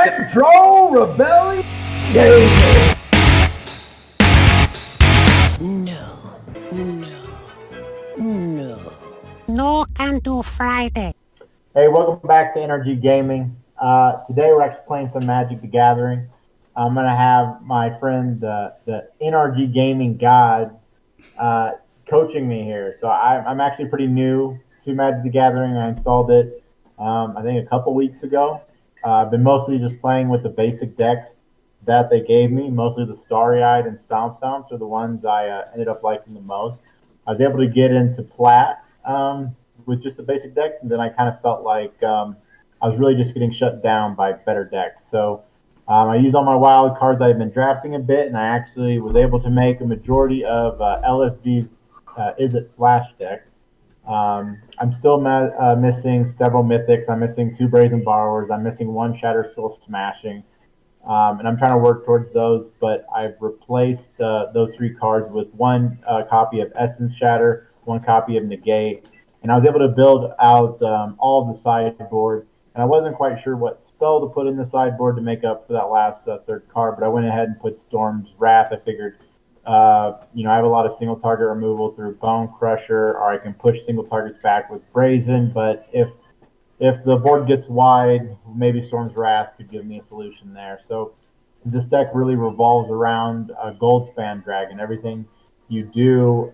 Control Rebellion Gaming. No, no can do Friday. Hey, welcome back to NRG Gaming. Today we're actually playing some Magic the Gathering. I'm going to have my friend, the NRG Gaming God, uh, coaching me here. So I'm actually pretty new to Magic the Gathering. I installed it, I think, a couple weeks ago. I've been mostly just playing with the basic decks that they gave me. Mostly the Starry Eyed and Stomps are the ones I ended up liking the most. I was able to get into Plat with just the basic decks, and then I kind of felt like I was really just getting shut down by better decks. So I used all my wild cards I've been drafting a bit, and I actually was able to make a majority of LSD's Izzet Flash deck. I'm still missing several mythics. I'm missing two Brazen Borrowers. I'm missing one Shatter Skull Smashing. And I'm trying to work towards those, but I've replaced those three cards with one copy of Essence Shatter, one copy of Negate, and I was able to build out all of the sideboard. And I wasn't quite sure what spell to put in the sideboard to make up for that last third card, but I went ahead and put Storm's Wrath. I figured, I have a lot of single target removal through Bone Crusher, or I can push single targets back with Brazen. But if the board gets wide, maybe Storm's Wrath could give me a solution there. So this deck really revolves around a Goldspan Dragon. Everything you do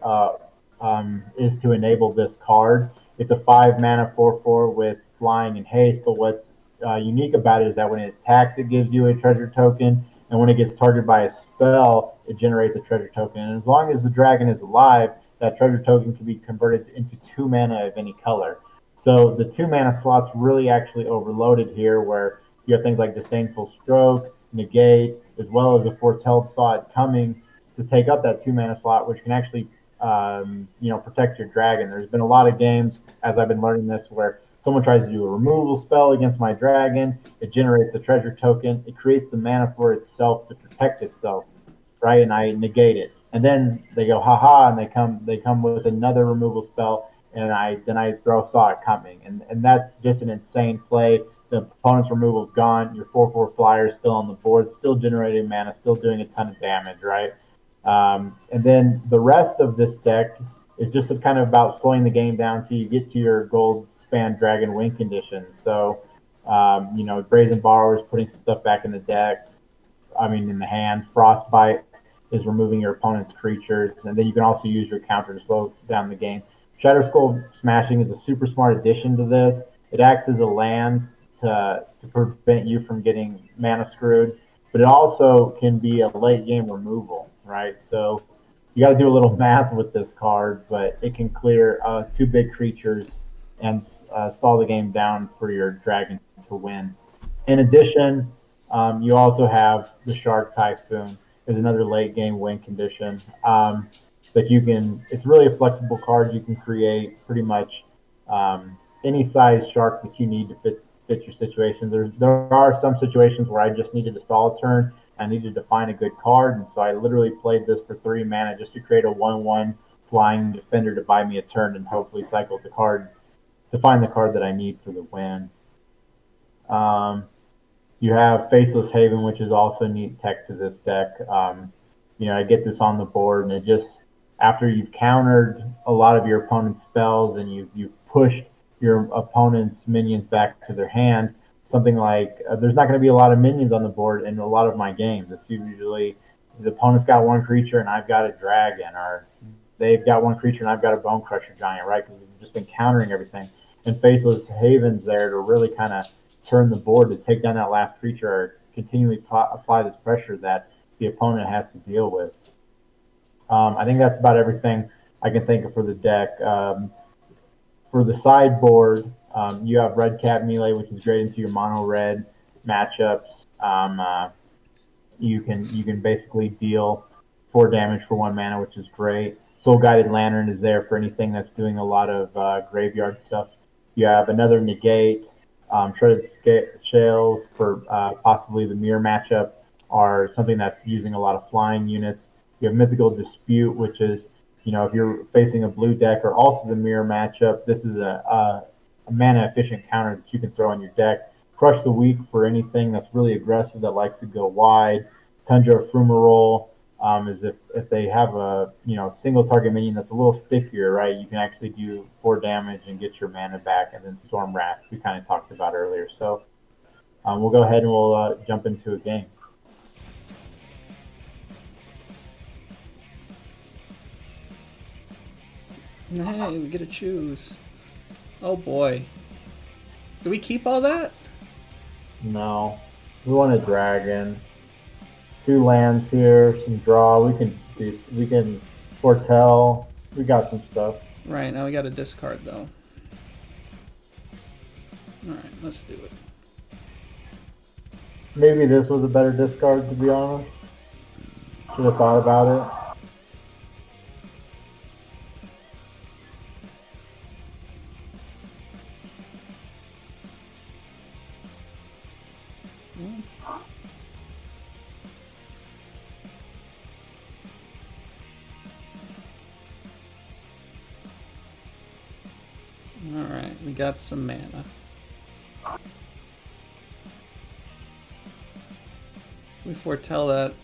is to enable this card. It's a 5 mana 4/4 with flying and haste, but what's unique about it is that when it attacks, it gives you a treasure token, and when it gets targeted by a spell, it generates a treasure token. And as long as the dragon is alive, that treasure token can be converted into 2 mana of any color. So the 2 mana slots really actually overloaded here, where you have things like Disdainful Stroke, Negate, as well as a Foretelled Saw It Coming to take up that 2 mana slot, which can actually protect your dragon. There's been a lot of games, as I've been learning this, where someone tries to do a removal spell against my dragon, it generates a treasure token, it creates the mana for itself to protect itself, right? And I negate it. And then they go, haha, and they come with another removal spell, and I throw Saw It Coming. And that's just an insane play. The opponent's removal is gone. Your 4/4 flyer is still on the board, still generating mana, still doing a ton of damage, right? And then the rest of this deck is just kind of about slowing the game down until you get to your Gold Span Dragon win condition. So, Brazen Borrowers putting stuff back in the deck. In the hand. Frostbite is removing your opponent's creatures, and then you can also use your counter to slow down the game. Shatter Skull Smashing is a super smart addition to this. It acts as a land to prevent you from getting mana screwed, but it also can be a late game removal, right? So you got to do a little math with this card, but it can clear two big creatures and stall the game down for your dragon to win. In addition, you also have the Shark Typhoon is another late game win condition that you can. It's really a flexible card. You can create pretty much any size shark that you need to fit your situation. There are some situations where I just needed to stall a turn. I needed to find a good card, and so I literally played this for 3 mana just to create a 1/1 flying defender to buy me a turn and hopefully cycle the card to find the card that I need for the win. You have Faceless Haven, which is also neat tech to this deck. I get this on the board, and it just, after you've countered a lot of your opponent's spells and you've pushed your opponent's minions back to their hand, something like there's not going to be a lot of minions on the board in a lot of my games. It's usually the opponent's got one creature and I've got a dragon, or they've got one creature and I've got a Bone Crusher Giant, right? Because we've just been countering everything. And Faceless Haven's there to really kind of turn the board to take down that last creature or continually apply this pressure that the opponent has to deal with. I think that's about everything I can think of for the deck. For the sideboard, you have Red Cat Melee, which is great into your mono red matchups. You can basically deal 4 damage for 1 mana, which is great. Soul Guided Lantern is there for anything that's doing a lot of graveyard stuff. You have another Negate. Shredded Shales for possibly the mirror matchup are something that's using a lot of flying units. You have Mythical Dispute, which is, if you're facing a blue deck or also the mirror matchup, this is a mana efficient counter that you can throw in your deck Crush the Weak for anything that's really aggressive that likes to go wide. Tundra Frumarole is if they have a single target minion that's a little stickier, right? You can actually do 4 damage and get your mana back, and then Storm Wrath we kind of talked about earlier. So we'll go ahead and we'll jump into a game. Hey, we get to choose. Oh boy. Do we keep all that? No, we want a dragon. 2 lands here, some draw. We can foretell. We got some stuff. Right, now we got to discard though. Alright, let's do it. Maybe this was a better discard, to be honest. Should have thought about it. Alright, we got some mana. We foretell that.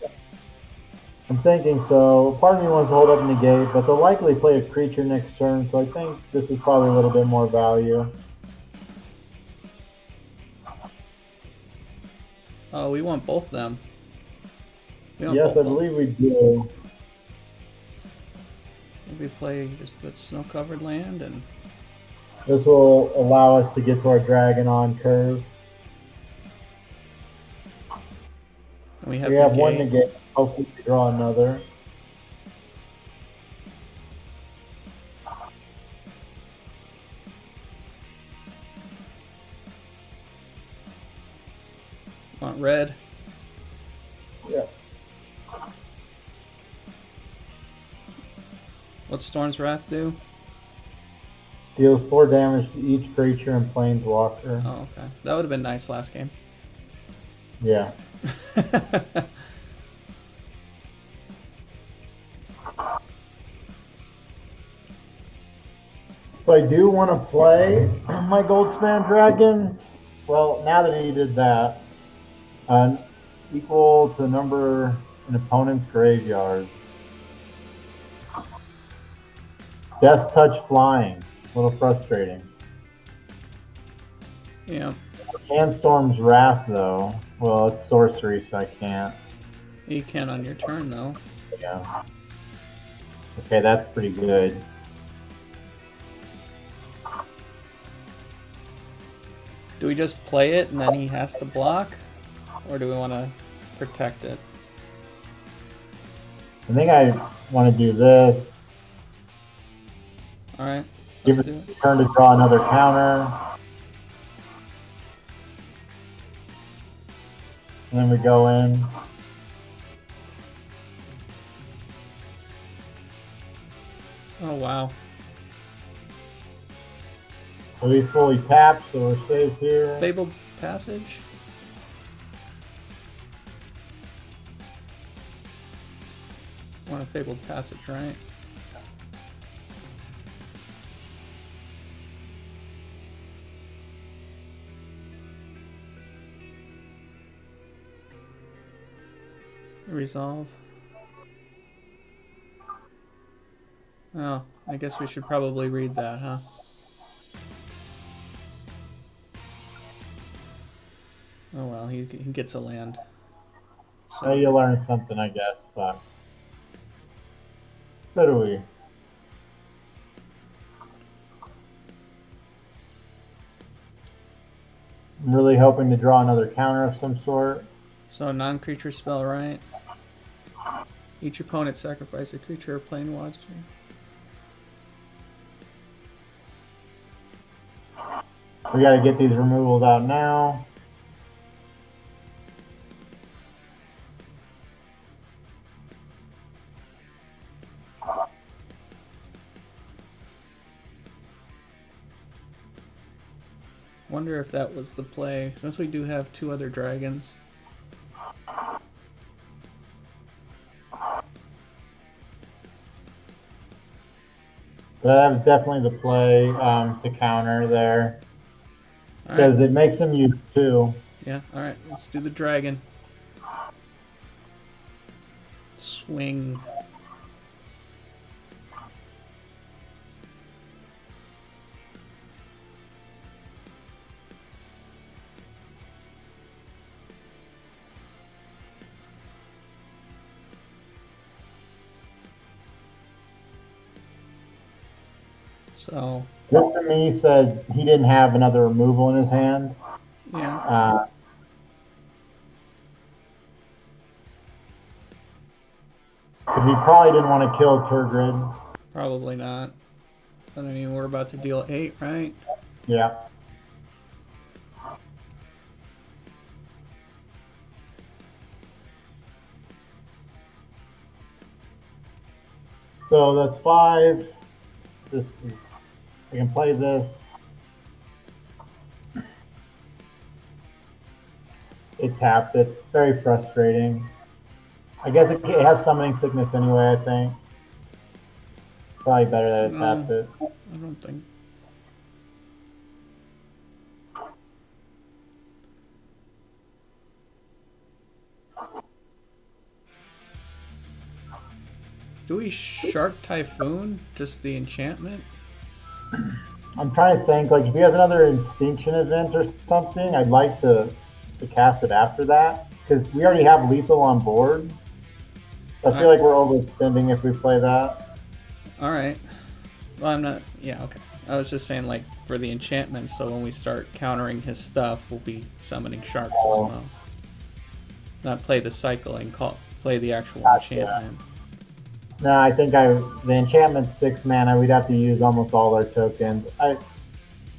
I'm thinking so. Part of me wants to hold up negate, but they'll likely play a creature next turn, so I think this is probably a little bit more value. Oh, we want both of them. Yes, I believe we do. We play just that snow-covered land, and This will allow us to get to our dragon on curve. we have negate. one negate. Hopefully we draw another. Want red? Yeah. What's Storm's Wrath do? Deals 4 damage to each creature and planeswalker. Oh, okay. That would have been nice last game. Yeah. So I do want to play my Goldspan Dragon. Well, now that he did that, equal to number an opponent's graveyard. Death Touch Flying. A little frustrating. Yeah. Sandstorm's Wrath, though. Well, it's sorcery, so I can't. You can on your turn, though. Yeah. Okay, that's pretty good. Do we just play it and then he has to block? Or do we want to protect it? I think I want to do this. Alright, Give let's it do it. a turn to draw another counter. And then we go in. Oh, wow. So he's fully tapped, so we're safe here. Fabled Passage? Want a Fabled Passage, right? Resolve. Oh, I guess we should probably read that, huh? Oh well, he gets a land. So you learn something, I guess, but so do we. I'm really hoping to draw another counter of some sort. So non-creature spell, right? Each opponent sacrifice a creature or plane watcher. We gotta get these removals out now. Wonder if that was the play, since we do have 2 other dragons. That was definitely the play to counter there. All right. because it makes him use 2. Yeah. All right. Let's do the dragon. Swing. So, Just to me, said he didn't have another removal in his hand. yeah. Because he probably didn't want to kill Turgid. Probably not. I mean, we're about to deal 8, right? Yeah. So that's 5. This is, I can play this. It tapped it. Very frustrating. I guess it has summoning sickness anyway, I think. Probably better that it No, tapped it. I don't think. Do we Shark Typhoon? Just the enchantment? I'm trying to think, like, if he has another Instinction event or something, I'd like to cast it after that. Because we already have lethal on board. So I feel like we're overextending if we play that. Alright. Well, I'm not. Yeah, okay. I was just saying, like, for the enchantment, so when we start countering his stuff, we'll be summoning sharks as well. Not play the cycle and play the actual enchantment. No, I think the enchantment 6 mana, we'd have to use almost all our tokens.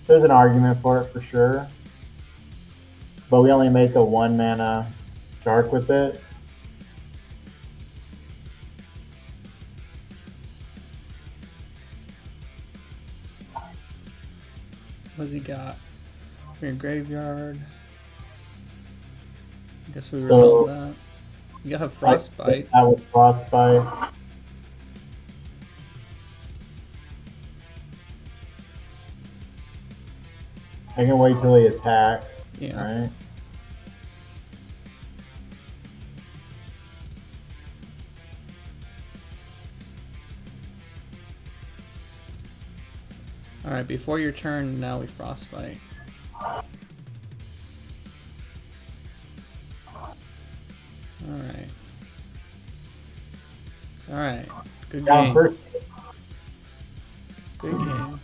There's an argument for it for sure. But we only make a 1 mana shark with it. What's he got? Your graveyard. I guess we resolve that. You have Frostbite. That was Frostbite. I can wait till he attacks. Yeah. Alright. Alright, before your turn, now we Frostbite. Alright. Alright. Good game. Good game.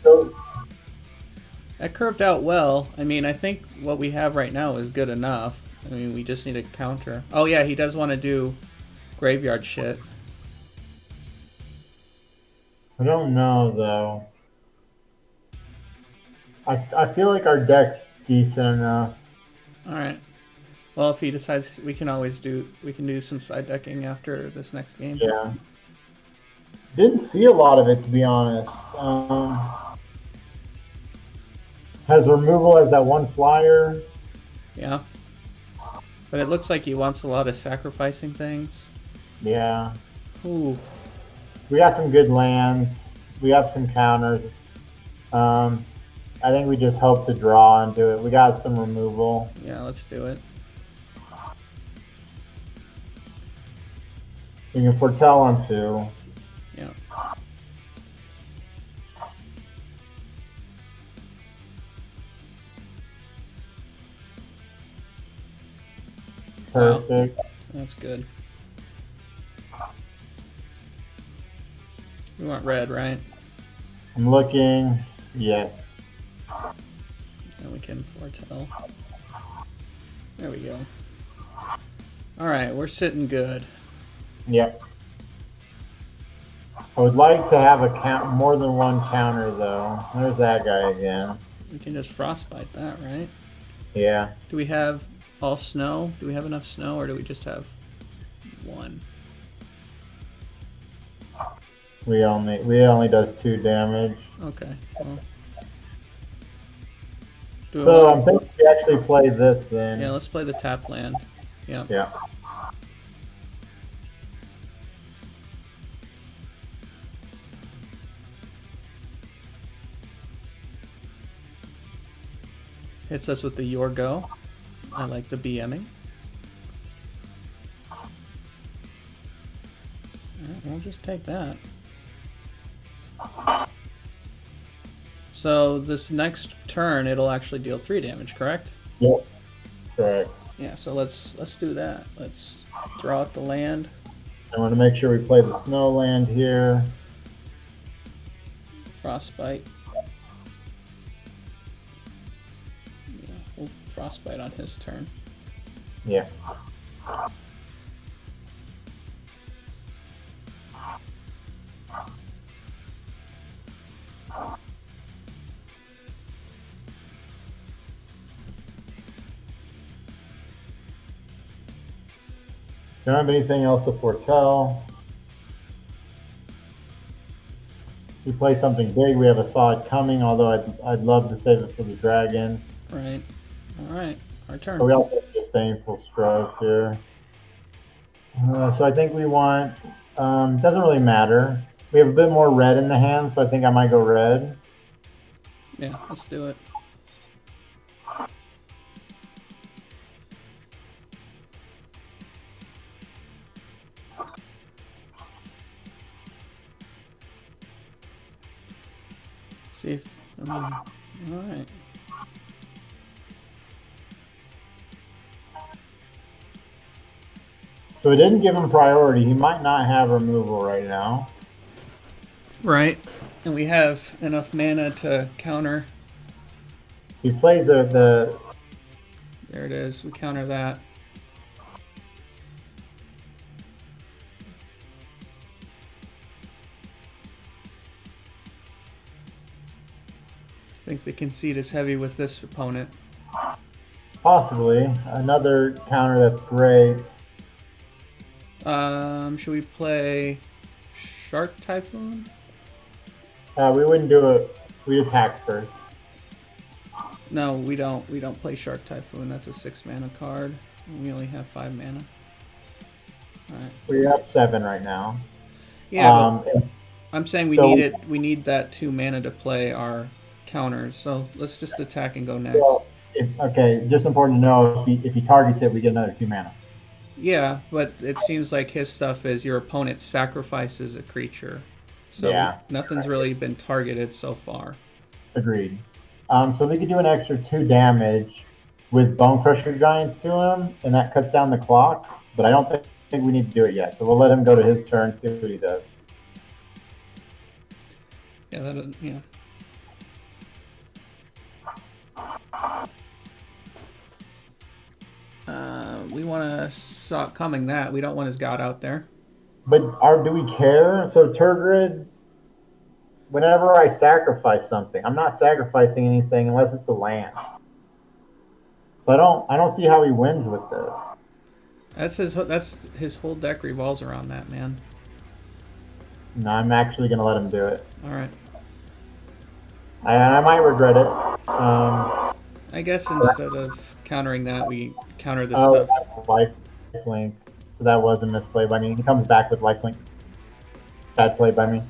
That curved out well. I mean, I think what we have right now is good enough. I mean, we just need a counter. Oh yeah, he does want to do graveyard shit. I don't know, though. I feel like our deck's decent enough. Alright. Well, if he decides, we can do some side decking after this next game. Yeah. Didn't see a lot of it, to be honest. Has removal as that 1 flyer. Yeah. But it looks like he wants a lot of sacrificing things. Yeah. Ooh. We got some good lands. We have some counters. I think we just hope to draw and do it. We got some removal. Yeah, let's do it. We can foretell on 2. Yeah. Perfect. Wow. That's good. We want red, right? I'm looking. Yes. And we can foretell. There we go. Alright, we're sitting good. Yep. I would like to have more than 1 counter, though. There's that guy again. We can just frostbite that, right? Yeah. Do we have all snow? Do we have enough snow, or do we just have 1? We only does 2 damage. Okay. Well. So I'm thinking we actually play this then. Yeah, let's play the tap land. Yeah. Yeah. Hits us with the Your Go. I like the BMing. Alright, we'll just take that. So this next turn, it'll actually deal 3 damage, correct? Yep. Correct. Yeah, so let's do that. Let's draw out the land. I want to make sure we play the snow land here. Frostbite. Yeah, we'll Frostbite on his turn. Yeah. Don't have anything else to foretell. If we play something big, we have a sod coming, although I'd love to save it for the dragon. Right. Alright, our turn. But we also have disdainful stroke here. So I think we want, doesn't really matter. We have a bit more red in the hand, so I think I might go red. Yeah, let's do it. See if, alright. So we didn't give him priority. He might not have removal right now. Right. And we have enough mana to counter. He plays the There it is. We counter that. I think the conceit is heavy with this opponent. possibly another counter that's great. Should we play Shark Typhoon? We wouldn't do it. We attack first. No, we don't. We don't play Shark Typhoon. That's a 6 mana card. We only have 5 mana. Alright. We're up 7 right now. Yeah, but I'm saying we so- need it. We need that 2 mana to play our counters. So let's just attack and go next. Well, okay, just important to know if he targets it, we get another 2 mana. Yeah, but it seems like his stuff is your opponent sacrifices a creature. So Yeah. nothing's really been targeted so far. Agreed. So we could do an extra 2 damage with Bone Crusher Giant to him, and that cuts down the clock. But I don't think we need to do it yet. So we'll let him go to his turn, see what he does. Yeah, that yeah. We want to stop coming that. We don't want his god out there. But do we care? So Turgid, whenever I sacrifice something, I'm not sacrificing anything unless it's a land. So I don't see how he wins with this. That's his whole deck revolves around that, man. No, I'm actually gonna let him do it. All right. I might regret it. I guess instead of countering that, we counter this Oh, stuff. that's lifelink. So that was a misplay by me. He comes back with lifelink. Bad play by me.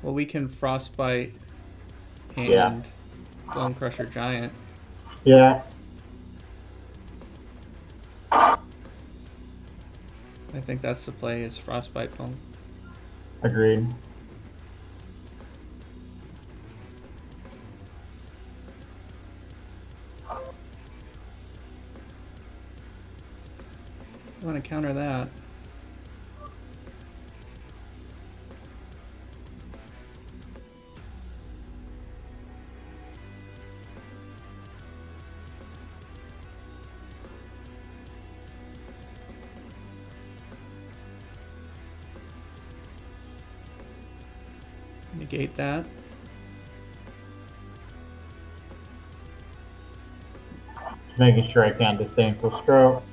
Well, we can Frostbite and Yeah. Bone Crusher Giant. Yeah. I think that's the play, is Frostbite Bone. Agreed. I want to counter that. Negate that. Just making sure I can't disdainful stroke.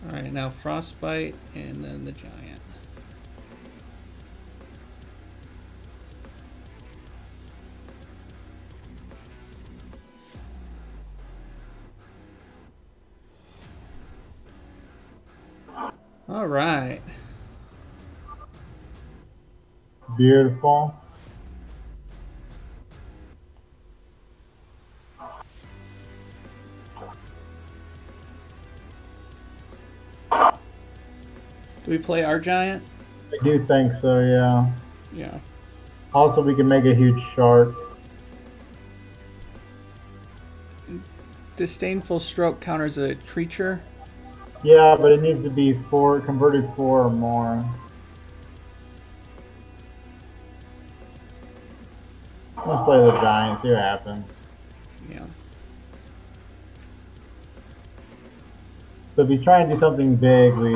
Alright, now Frostbite and then the Giant. Alright. Beautiful. Do we play our giant? I do think so, yeah. Yeah. Also, we can make a huge shark. Disdainful stroke counters a creature. Yeah, but it needs to be converted 4 or more. Let's play the giant, see what happens. Yeah. So if you try and do something big, we...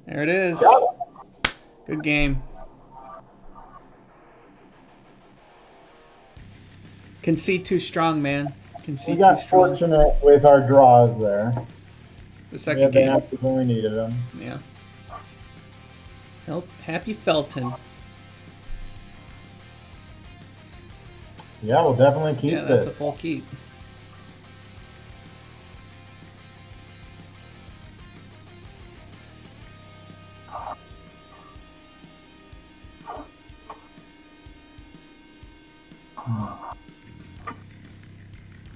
There it is. Good game. Conceit too strong, man. We Conceit got too strong. fortunate with our draws there. The We second had the game. answers when we needed them. Yeah. Happy Felton. Yeah, we'll definitely keep Yeah, that's this. a full keep.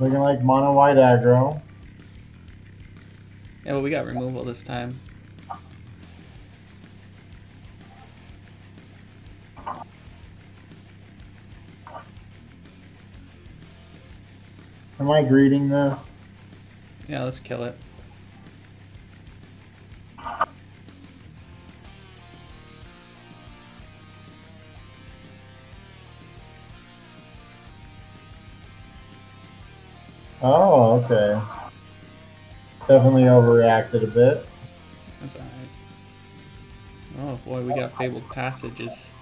Looking like mono white aggro. Yeah, but we got removal this time. Am I greeting this? Yeah, let's kill it. Oh, okay. Definitely overreacted a bit. That's alright. Oh boy, we got Fabled Passages.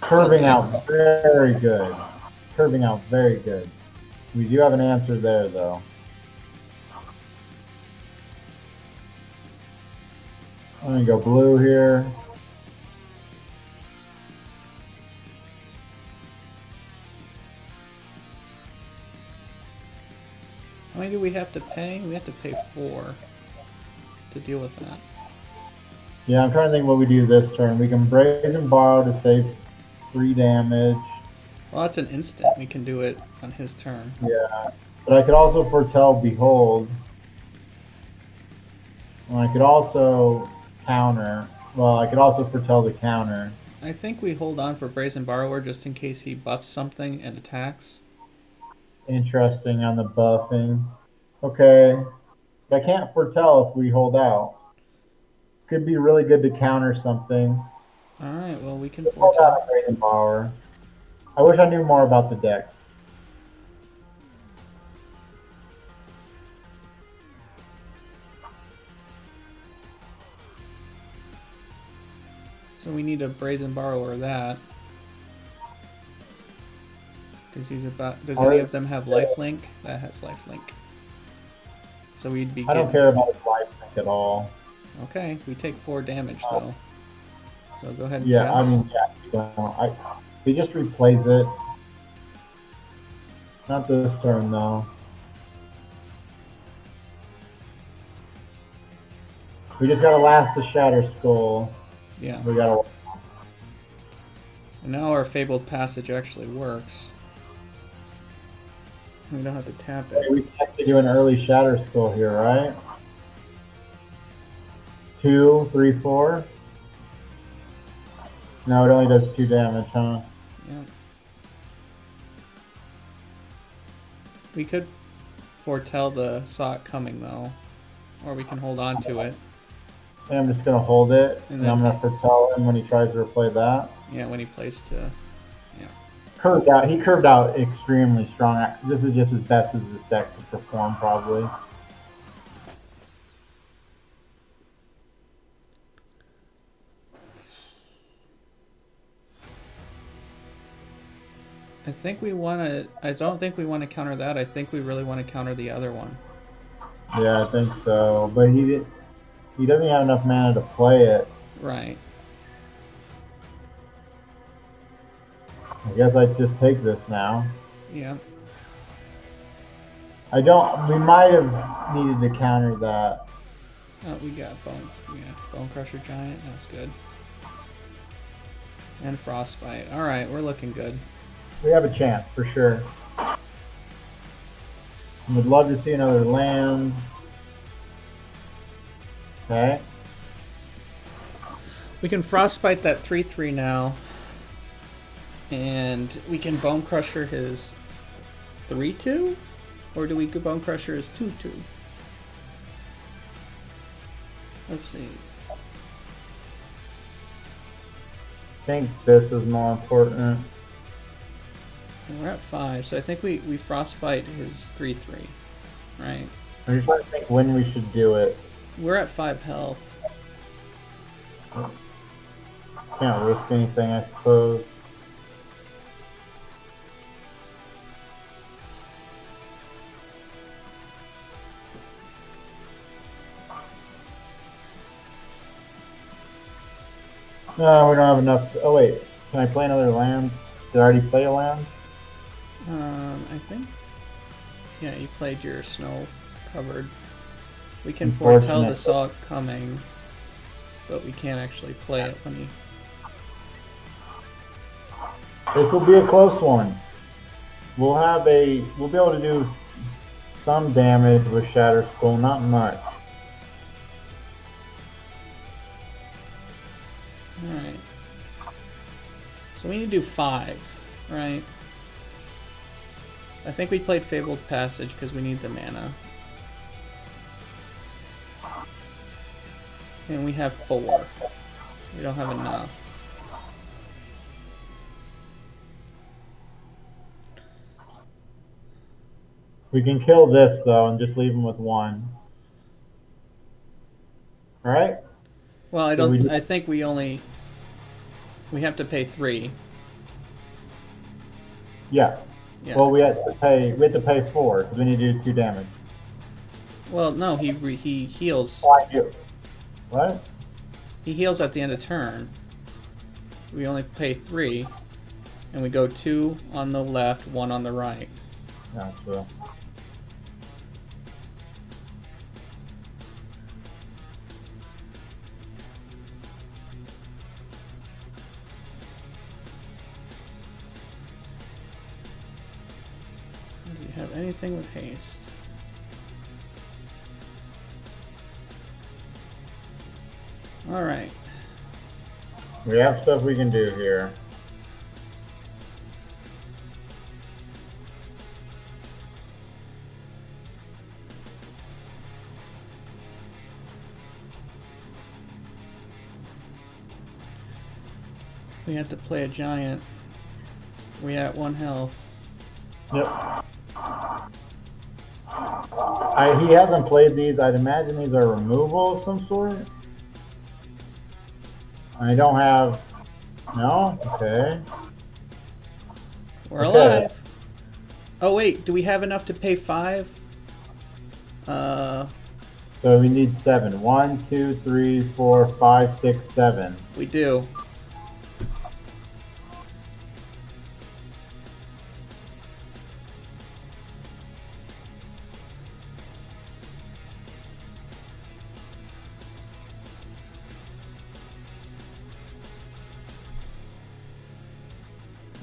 Curving out very good. Curving out very good. We do have an answer there, though. I'm going to go blue here. How many do we have to pay? We have to pay 4 to deal with that. Yeah, I'm trying to think what we do this turn. We can brazen borrow to save 3 damage. Well, that's an instant. We can do it on his turn. Yeah, but I could also foretell behold. And I could also counter. Well, I could also foretell the counter. I think we hold on for Brazen Borrower just in case he buffs something and attacks. Interesting on the buffing. Okay. But I can't foretell if we hold out. Could be really good to counter something. Alright, well, we can Hold out foretell. a Brazen Borrower. I wish I knew more about the deck. So we need a Brazen Borrower that. Because he's about. Does any of them have lifelink? That has lifelink. So we'd be I don't getting. care about his life at all. Okay, we take 4 damage though. So go ahead and Yeah, pass. I mean, yeah. We just replays it. Not this turn, though. We just gotta last the Shatter Skull. Yeah. We gotta. And now our Fabled Passage actually works. We don't have to tap it. We have to do an early Shatter Skull here, right? 2, 3, 4. No, it only does 2 damage, huh? Yeah. We could foretell the Sot coming though. Or we can hold on to it. And I'm just gonna hold it, And and I'm gonna foretell him when he tries to replay that. Yeah, when he plays to. Curved out. He curved out extremely strong. This is just as best as this deck could perform, probably. I think we want to. I don't think we want to counter that. I think we really want to counter the other one. Yeah, I think so. But he doesn't have enough mana to play it. Right. I guess I just take this now. Yeah. I don't. We might have needed to counter that. Oh, we got Bone Crusher Giant. That's good. And Frostbite. All right, we're looking good. We have a chance for sure. Would love to see another land. Okay. We can Frostbite that 3/3 now. And we can Bone Crusher his 3/2? Or do we Bone Crusher his 2/2? Let's see. I think this is more important. And we're at 5, so I think we Frostbite his 3/3, right? I'm just trying to think when we should do it. We're at 5 health. Can't risk anything, I suppose. No, we don't have enough. Oh wait, can I play another land? Did I already play a land? I think. Yeah, you played your snow covered. We can foretell the saw coming, but we can't actually play it when you. This will be a close one. We'll be able to do some damage with Shatter Skull, not much. Alright. So we need to do 5, right? I think we played Fabled Passage because we need the mana. And we have 4. We don't have enough. We can kill this though and just leave him with 1. Alright? Well, I think we have to pay 3. Yeah. Well, we have to pay 4 because we need to do 2 damage. Well, no, he heals. Why you? What? He heals at the end of turn. We only pay 3, and we go 2 on the left, 1 on the right. Gotcha. Does he have anything with haste? Alright. We have stuff we can do here. We have to play a giant. We at 1 health. Yep. He hasn't played these. I'd imagine these are removal of some sort. I don't have. No? Okay. We're alive. Oh wait, do we have enough to pay 5? So we need 7. 1, 2, 3, 4, 5, 6, 7. We do.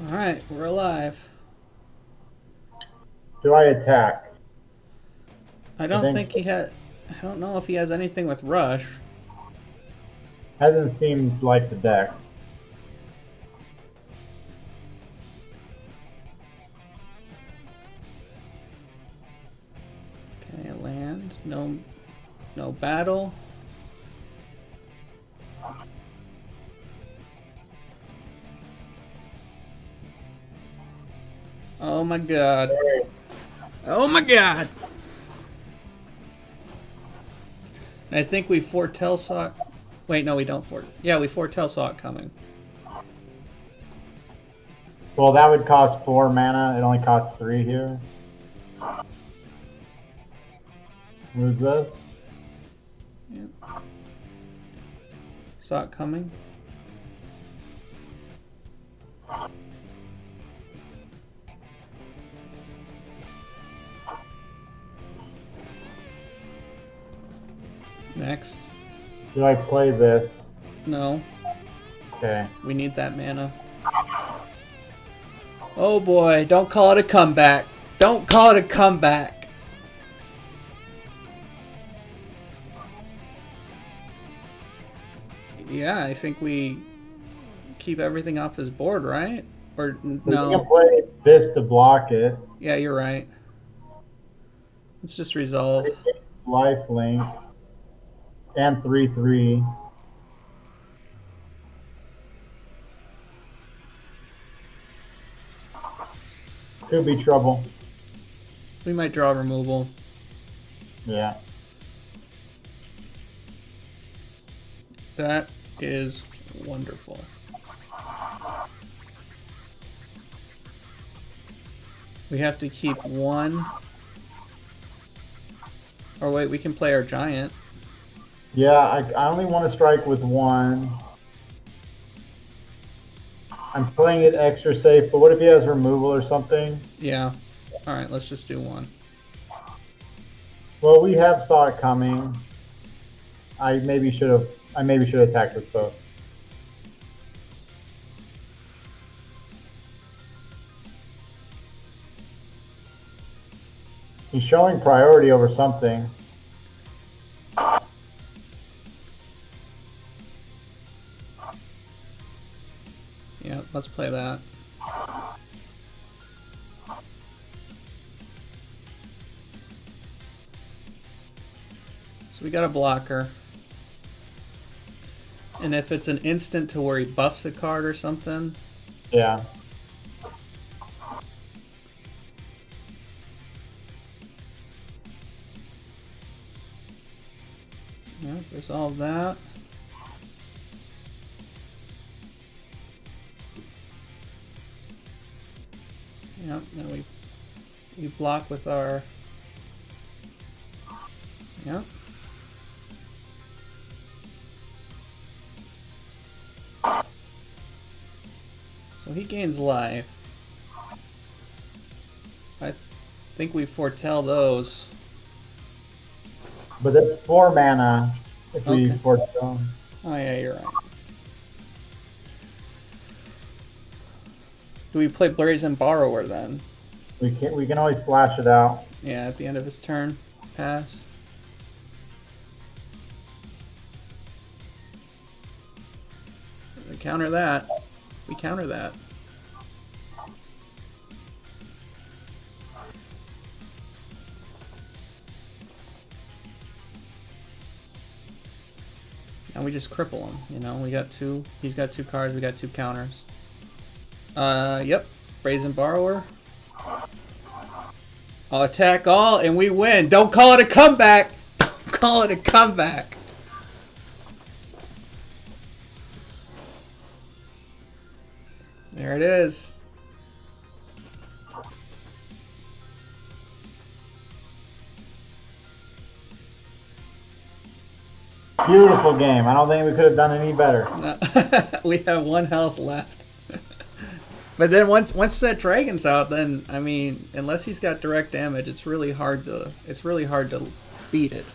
Alright, we're alive. Do I attack? I don't think he had. I don't know if he has anything with rush. Hasn't seemed like the deck. Okay, land. No battle. Oh my god. Oh my god. I think we foretell saw it. Wait, no, we don't foretell. Yeah, we foretell saw it coming. Well, that would cost 4 mana. It only costs 3 here. What is this? Yeah. Saw it coming. next. Do I play this? No, Okay. we need that mana. Oh boy, don't call it a comeback. Don't call it a comeback. Yeah, I think we keep everything off his board, right? Or We no? can play this to block it. Yeah, you're right. Let's just resolve. Life link. And 3/3. Could be trouble. We might draw removal. Yeah. That is wonderful. We have to keep one. Or wait, we can play our giant. Yeah, I only want to strike with one. I'm playing it extra safe, but what if he has removal or something? Yeah. Alright, let's just do one. Well, we have saw it coming. I maybe should have attacked with both. He's showing priority over something. Yeah, let's play that. So we got a blocker. And if it's an instant to where he buffs a card or something. Yeah. Yeah, resolve that. Yep, then we block with our. Yep. So he gains life. I think we foretell those. But that's 4 mana if we Okay. foretell. Oh yeah, you're right. Do we play Brazen Borrower then? We can always flash it out. Yeah, at the end of his turn. Pass. We counter that. We counter that. And we just cripple him, you know? We got two. He's got 2 cards, we got 2 counters. Yep. Brazen Borrower. I'll attack all and we win. Don't call it a comeback! Don't call it a comeback! There it is. Beautiful game. I don't think we could have done any better. No. We have 1 health left. But then once that dragon's out, then I mean, unless he's got direct damage, it's really hard to beat it. It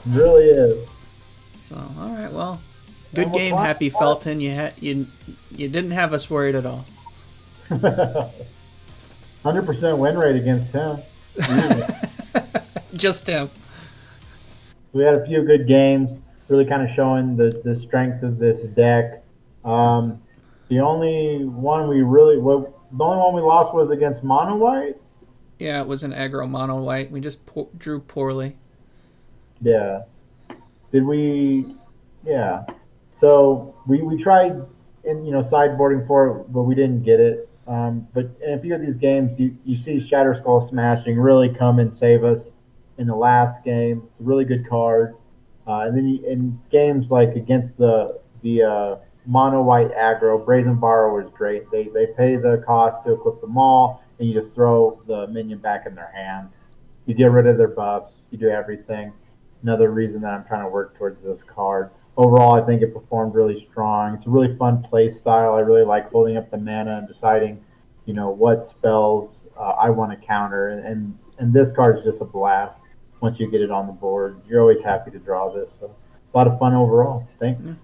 really is. So all right, well, good And we're game, fine. Happy Felton. You didn't have us worried at all. 100% win rate against him. Just him. We had a few good games, really kind of showing the strength of this deck. The only one we lost was against Mono White. Yeah, it was an aggro mono white. We just drew poorly. Yeah. Did we? Yeah. So we tried, sideboarding for it, but we didn't get it. But in a few of these games, you see Shatter Skull Smashing really come and save us in the last game. It's a really good card. And then in games like against the mono white aggro, Brazen Borrower is great. They pay the cost to equip them all, and you just throw the minion back in their hand. You get rid of their buffs. You do everything. Another reason that I'm trying to work towards this card. Overall, I think it performed really strong. It's a really fun play style. I really like holding up the mana and deciding, what spells I want to counter. And this card is just a blast. Once you get it on the board, you're always happy to draw this. So a lot of fun overall. Thank you.